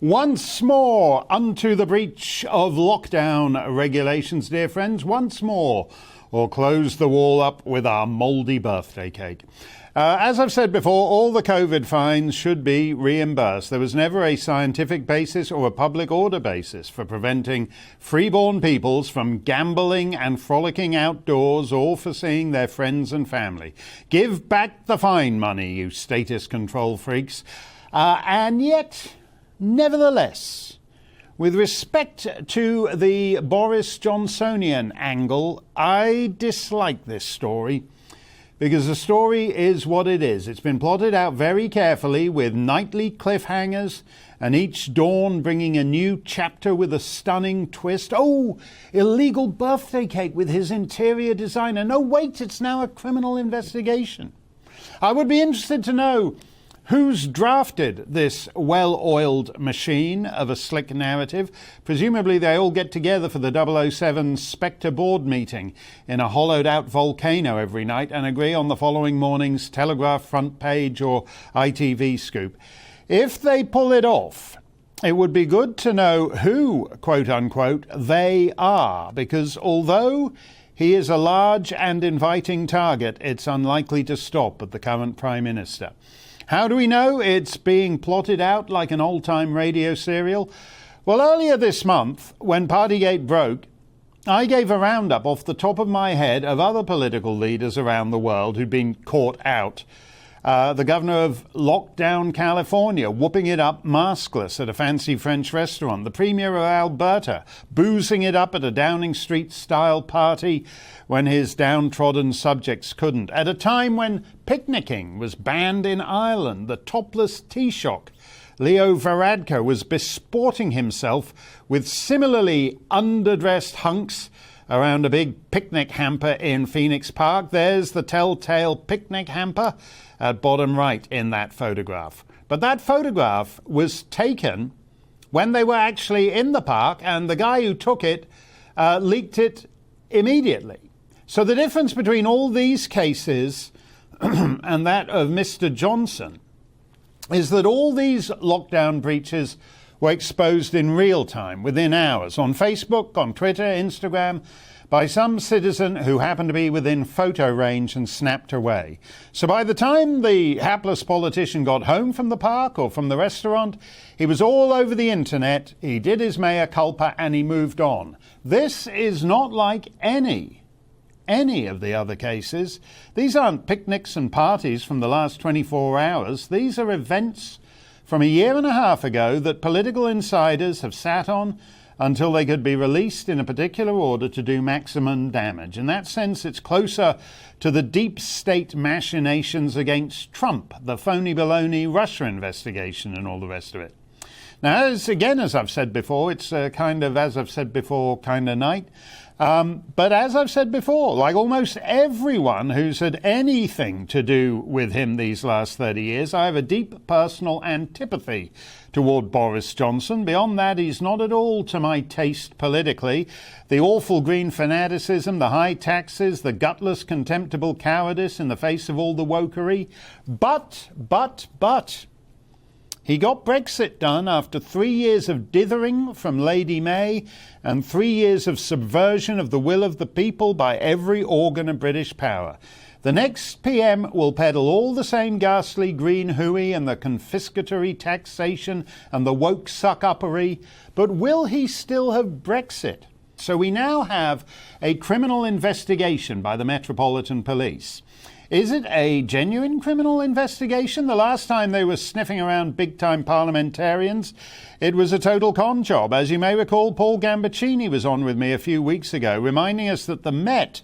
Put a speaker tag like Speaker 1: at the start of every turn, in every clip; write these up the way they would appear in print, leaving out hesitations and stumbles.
Speaker 1: Once more unto the breach of lockdown regulations, dear friends, once more, or close the wall up with our mouldy birthday cake. As I've said before, all the COVID fines should be reimbursed. There was never a scientific basis or a public order basis for preventing freeborn peoples from gambling and frolicking outdoors or for seeing their friends and family. Give back the fine money, you status control freaks. And yet, nevertheless, with respect to the Boris Johnsonian angle, I dislike this story because the story is what it is. It's been plotted out very carefully with nightly cliffhangers and each dawn bringing a new chapter with a stunning twist. Oh, illegal birthday cake with his interior designer. No, wait, it's now a criminal investigation. I would be interested to know who's drafted this well-oiled machine of a slick narrative. Presumably they all get together for the 007 Spectre board meeting in a hollowed-out volcano every night and agree on the following morning's Telegraph front page or ITV scoop. If they pull it off, it would be good to know who, quote-unquote, they are, because although he is a large and inviting target, it's unlikely to stop at the current Prime Minister. How do we know it's being plotted out like an old-time radio serial? Well, earlier this month, when Partygate broke, I gave a roundup off the top of my head of other political leaders around the world who'd been caught out. The governor of lockdown California, whooping it up maskless at a fancy French restaurant. The premier of Alberta, boozing it up at a Downing Street-style party when his downtrodden subjects couldn't. At a time when picnicking was banned in Ireland, the topless Taoiseach, Leo Varadkar, was besporting himself with similarly underdressed hunks around a big picnic hamper in Phoenix Park. There's the telltale picnic hamper at bottom right in that photograph. But that photograph was taken when they were actually in the park, and the guy who took it leaked it immediately. So the difference between all these cases and that of Mr. Johnson is that all these lockdown breaches were exposed in real time, within hours, on Facebook, on Twitter, Instagram, by some citizen who happened to be within photo range and snapped away. So by the time the hapless politician got home from the park or from the restaurant, he was all over the internet, he did his mea culpa, and he moved on. This is not like any of the other cases. These aren't picnics and parties from the last 24 hours. These are events from a year and a half ago that political insiders have sat on until they could be released in a particular order to do maximum damage. In that sense, it's closer to the deep state machinations against Trump, the phony baloney Russia investigation and all the rest of it. Now, as I've said before, it's kind of night. But as I've said before, like almost everyone who's had anything to do with him these last 30 years, I have a deep personal antipathy toward Boris Johnson. Beyond that, he's not at all to my taste politically. The awful green fanaticism, the high taxes, the gutless, contemptible cowardice in the face of all the wokery. But he got Brexit done after 3 years of dithering from Lady May and 3 years of subversion of the will of the people by every organ of British power. The next PM will peddle all the same ghastly green hooey and the confiscatory taxation and the woke suck-uppery, but will he still have Brexit? So we now have a criminal investigation by the Metropolitan Police. Is it a genuine criminal investigation? The last time they were sniffing around big-time parliamentarians, it was a total con job. As you may recall, Paul Gambaccini was on with me a few weeks ago, reminding us that the Met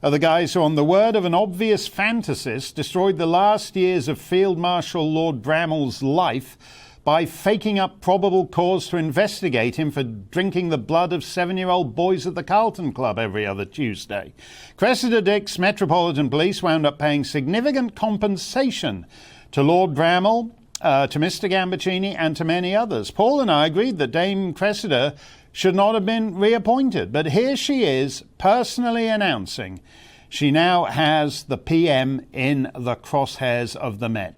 Speaker 1: are the guys who, on the word of an obvious fantasist, destroyed the last years of Field Marshal Lord Bramall's life by faking up probable cause to investigate him for drinking the blood of 7-year-old boys at the Carlton Club every other Tuesday. Cressida Dick's Metropolitan Police wound up paying significant compensation to Lord Bramall, to Mr. Gambaccini, and to many others. Paul and I agreed that Dame Cressida should not have been reappointed, but here she is personally announcing she now has the PM in the crosshairs of the Met.